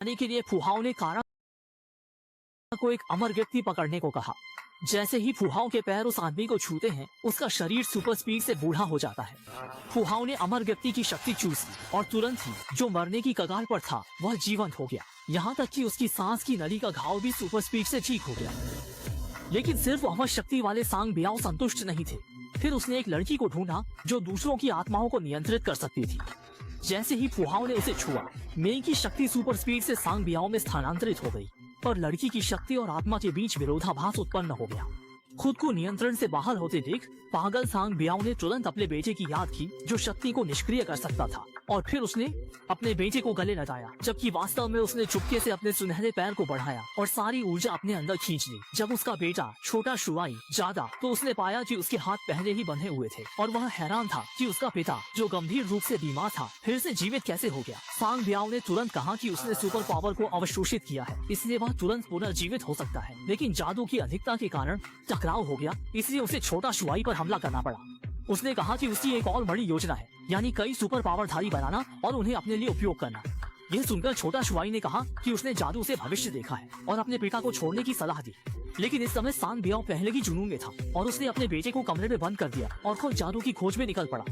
आने के लिए फुहाओं ने कारा को एक अमर व्यक्ति पकड़ने को कहा। जैसे ही फुहाओं के पैर उस आदमी को छूते हैं, उसका शरीर सुपर स्पीड से बूढ़ा हो जाता है। फुहाओं ने अमर व्यक्ति की शक्ति चूस ली और तुरंत ही जो मरने की कगार पर था वह जीवंत हो गया। यहाँ तक कि उसकी सांस की नली का घाव भी सुपर स्पीड से ठीक हो गया। लेकिन सिर्फ अमर शक्ति वाले सांग बियाओ संतुष्ट नहीं थे। फिर उसने एक लड़की को ढूंढा जो दूसरों की आत्माओं को नियंत्रित कर सकती थी। जैसे ही फुहाओं ने उसे छुआ, मेई की शक्ति सुपर स्पीड से सांग बियाओ में स्थानांतरित हो गई, पर लड़की की शक्ति और आत्मा के बीच विरोधाभास उत्पन्न हो गया। खुद को नियंत्रण से बाहर होते देख पागल सांग बियाओ ने तुरंत अपने बेटे की याद की जो शक्ति को निष्क्रिय कर सकता था, और फिर उसने अपने बेटे को गले लगाया, जबकि वास्तव में उसने चुपके से अपने सुनहरे पैर को बढ़ाया और सारी ऊर्जा अपने अंदर खींच ली। जब उसका बेटा छोटा शुआई जागा तो उसने पाया कि उसके हाथ पहले ही बंधे हुए थे, और वह हैरान था कि उसका पिता जो गंभीर रूप से बीमार था फिर से जीवित कैसे हो गया। सांग बियाओ ने तुरंत कहा कि उसने सुपर पावर को अवशोषित किया है, इसलिए वह तुरंत पुनर्जीवित हो सकता है। लेकिन जादू की अधिकता के कारण टकराव हो गया, इसलिए उसे छोटा शुआई पर हमला करना पड़ा। उसने कहा कि उसकी एक और बड़ी योजना है, यानी कई सुपर पावरधारी बनाना और उन्हें अपने लिए उपयोग करना। यह सुनकर छोटा शुआई ने कहा कि उसने जादू से भविष्य देखा है और अपने पिता को छोड़ने की सलाह दी। लेकिन इस समय सांग बियाओ पहले की जुनून में था और उसने अपने बेटे को कमरे में बंद कर दिया और खुद जादू की खोज में निकल पड़ा।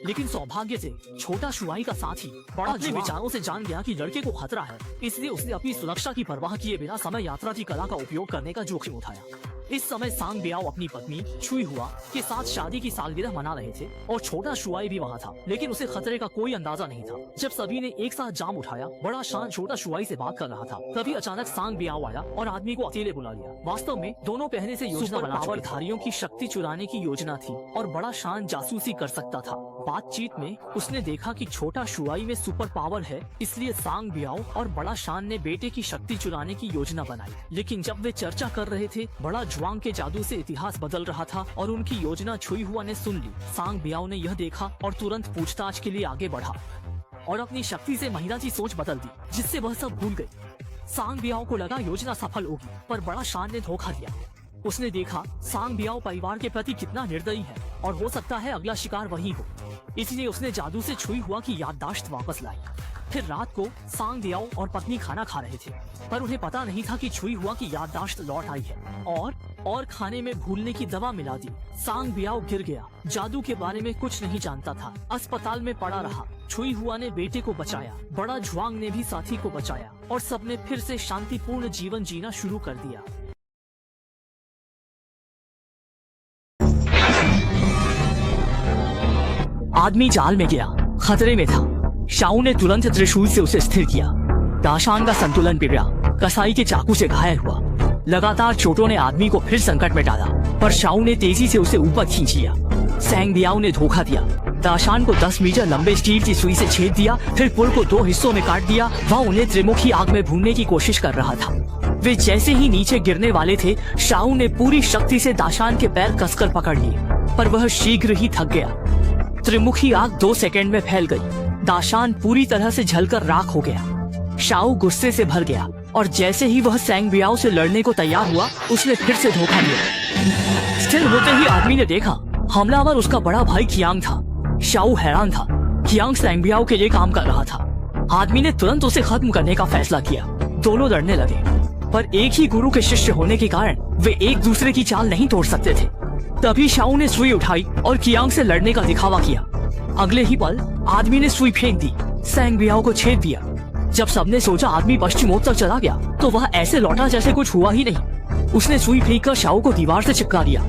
लेकिन सौभाग्य से छोटा शुआई का साथी बड़ा अपने विचारों से जान गया कि लड़के को खतरा है, इसलिए उसने अपनी सुरक्षा की परवाह किए बिना समय यात्रा की कला का उपयोग करने का जोखिम उठाया। इस समय सांग बियाओ अपनी पत्नी छुई हुआ के साथ शादी की सालगिरह मना रहे थे और छोटा शुआई भी वहाँ था, लेकिन उसे खतरे का कोई अंदाजा नहीं था। जब सभी ने एक साथ जाम उठाया, बड़ा शान छोटा शुआई से बात कर रहा था, तभी अचानक सांग बियाओ आया और आदमी को अकेले बुला लिया। वास्तव में दोनों पहले से योजना बना पावरधारियों की शक्ति चुराने की योजना थी और बड़ा शान जासूसी कर सकता था। बातचीत में उसने देखा कि छोटा शुआई में सुपर पावर है, इसलिए सांग बियाओ और बड़ा शान ने बेटे की शक्ति चुराने की योजना बनाई। लेकिन जब वे चर्चा कर रहे थे, बड़ा जुआंग के जादू से इतिहास बदल रहा था और उनकी योजना छुई हुआ ने सुन ली। सांग बियाओ ने यह देखा और तुरंत पूछताछ के लिए आगे बढ़ा और अपनी शक्ति से महिला की सोच बदल दी, जिससे वह सब भूल गई। सांग बियाओ को लगा योजना सफल होगी, पर बड़ा शान ने धोखा दिया। उसने देखा सांग बियाओ परिवार के प्रति कितना निर्दयी है और हो सकता है अगला शिकार वही हो, इसलिए उसने जादू से छुई हुआ की याददाश्त वापस लाई। फिर रात को सांग बियाओ और पत्नी खाना खा रहे थे, पर उन्हें पता नहीं था कि छुई हुआ की याददाश्त लौट आई है और खाने में भूलने की दवा मिला दी। सांग बियाओ गिर गया, जादू के बारे में कुछ नहीं जानता था, अस्पताल में पड़ा रहा। छुई हुआ ने बेटे को बचाया, बड़ा जुआंग ने भी साथी को बचाया और सबने फिर से शांतिपूर्ण जीवन जीना शुरू कर दिया। आदमी जाल में गया, खतरे में था। शाऊ ने तुरंत त्रिशूल से उसे स्थिर किया। दाशान का संतुलन बिगड़ा, कसाई के चाकू से घायल हुआ। लगातार चोटों ने आदमी को फिर संकट में डाला, पर शाऊ ने तेजी से उसे ऊपर खींच लिया। सैंग बियाओ ने धोखा दिया, दाशान को 10 मीटर लंबे स्टील की सुई से छेद दिया, फिर पुल को 2 हिस्सों में काट दिया। वह उन्हें त्रिमुखी आग में भूनने की कोशिश कर रहा था। वे जैसे ही नीचे गिरने वाले थे, शाऊ ने पूरी शक्ति से दाशान के पैर कसकर पकड़ लिए, पर वह शीघ्र ही थक गया। त्रिमुखी आग 2 सेकंड में फैल गई। दाशान पूरी तरह से जलकर राख हो गया। शाऊ गुस्से से भर गया और जैसे ही वह सैंग बियाओ से लड़ने को तैयार हुआ, उसने फिर से धोखा दिया। स्थिर होते ही आदमी ने देखा हमलावर उसका बड़ा भाई कियांग था। शाऊ हैरान था। कियांग सैंग बियाओ के लिए काम कर रहा था। आदमी ने तुरंत उसे खत्म करने का फैसला किया। दोनों लड़ने लगे, पर एक ही गुरु के शिष्य होने के कारण वे एक दूसरे की चाल नहीं तोड़ सकते थे। तभी शाऊ ने सुई उठाई और कियांग से लड़ने का दिखावा किया। अगले ही पल आदमी ने सुई फेंक दी, सैंग बियाओ को छेद दिया। जब सबने सोचा आदमी पश्चिमोत्तर तक चला गया, तो वह ऐसे लौटा जैसे कुछ हुआ ही नहीं। उसने सुई फेंककर शाऊ को दीवार से चिपका दिया।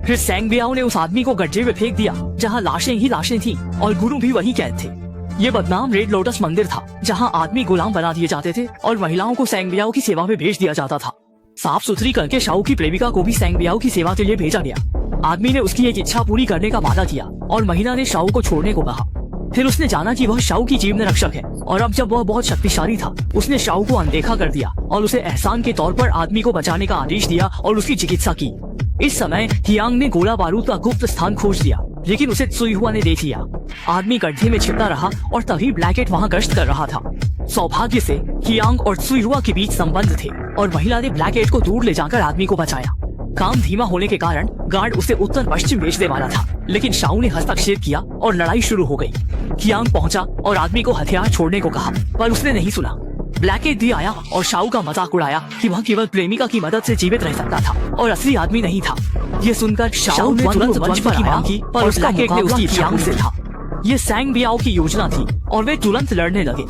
फिर सैंग बियाओ ने उस आदमी को गड्ढे में फेंक दिया, जहाँ लाशें ही लाशें थी और गुरु भी वहीं कैद थे। ये बदनाम रेड लोटस मंदिर था, जहाँ आदमी गुलाम बना दिए जाते थे और महिलाओं को सैंग बियाओ की सेवा में भेज दिया जाता था। साफ सुथरी करके शाऊ की प्रेमिका को भी सैंग बियाओ की सेवा के लिए भेजा गया। आदमी ने उसकी एक इच्छा पूरी करने का वादा किया और महिला ने शाऊ को छोड़ने को कहा। फिर उसने जाना कि वह शाऊ की जीवन रक्षक है और अब जब वह बहुत शक्तिशाली था, उसने शाऊ को अनदेखा कर दिया और उसे एहसान के तौर पर आदमी को बचाने का आदेश दिया और उसकी चिकित्सा की। इस समय कियांग ने गोला बारूद का गुप्त स्थान खोज लिया, लेकिन उसे त्सुई हुआ ने देख लिया। आदमी गड्ढे में छिपा रहा और तभी ब्लैकेट वहाँ गश्त कर रहा था। सौभाग्य से कियांग और त्सुई हुआ के बीच संबंध थे और महिला ने ब्लैकेट को दूर ले जाकर आदमी को बचाया। काम धीमा होने के कारण गार्ड उसे उत्तर पश्चिम भेजने वाला था, लेकिन शाऊ ने हस्तक्षेप किया और लड़ाई शुरू हो गई। कियांग पहुंचा और आदमी को हथियार छोड़ने को कहा, पर उसने नहीं सुना। ब्लैकहेड भी आया और शाओ का मजाक उड़ाया कि वह केवल प्रेमिका की मदद से जीवित रह सकता था और असली आदमी नहीं था। ये सुनकर शाओ ने तुरंत मंच पर आया और ब्लैकहेड ने उसकी कियांग से था। ये सैंग बियाओ की योजना थी और वे तुरंत लड़ने लगे।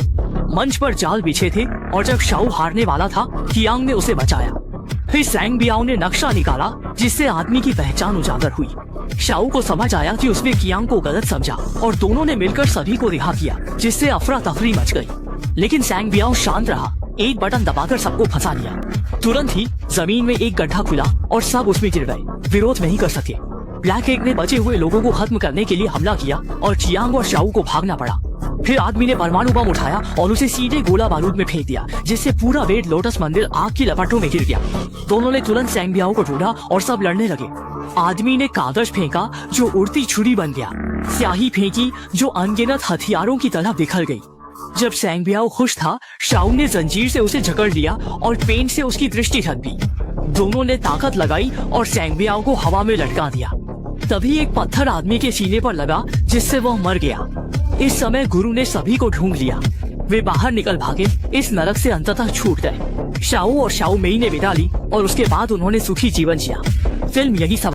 मंच पर जाल बिछे थे और जब शाओ हारने वाला था, कियांग ने उसे बचाया। फिर सैंग बियाओ ने नक्शा निकाला जिससे आदमी की पहचान उजागर हुई। शाओ को समझ आया कि उसने कियांग को गलत समझा और दोनों ने मिलकर सभी को रिहा किया, जिससे अफरा तफरी मच गई। लेकिन सैंग बियाओ शांत रहा, एक बटन दबाकर सबको फंसा लिया। तुरंत ही जमीन में एक गड्ढा खुला और सब उसमें गिर गए, विरोध नहीं कर सके। ब्लैकहेड ने बचे हुए लोगों को खत्म करने के लिए हमला किया और कियांग और शाओ को भागना पड़ा। फिर आदमी ने परमाणु बम उठाया और उसे सीधे गोला बारूद में फेंक दिया, जिससे पूरा रेड लोटस मंदिर आग की लपटों में गिर गया। दोनों ने तुरंत सैंग बियाओ को ढूंढा और सब लड़ने लगे। आदमी ने कागज फेंका जो उड़ती छुरी बन गया, स्याही फेंकी जो अनगिनत हथियारों की तरह बिखर गई। जब सैंग बियाओ खुश था, शाओ ने जंजीर से उसे जकड़ लिया और पेंट से उसकी दृष्टि ढक दी। दोनों ने ताकत लगाई और सैंग बियाओ को हवा में लटका दिया। तभी एक पत्थर आदमी के सीने पर लगा, जिससे वह मर गया। इस समय गुरु ने सभी को ढूंढ लिया। वे बाहर निकल भागे, इस नरक से अंततः छूट गए। शाओ और शाओ मेई ने विदा ली और उसके बाद उन्होंने सुखी जीवन जिया। फिल्म यही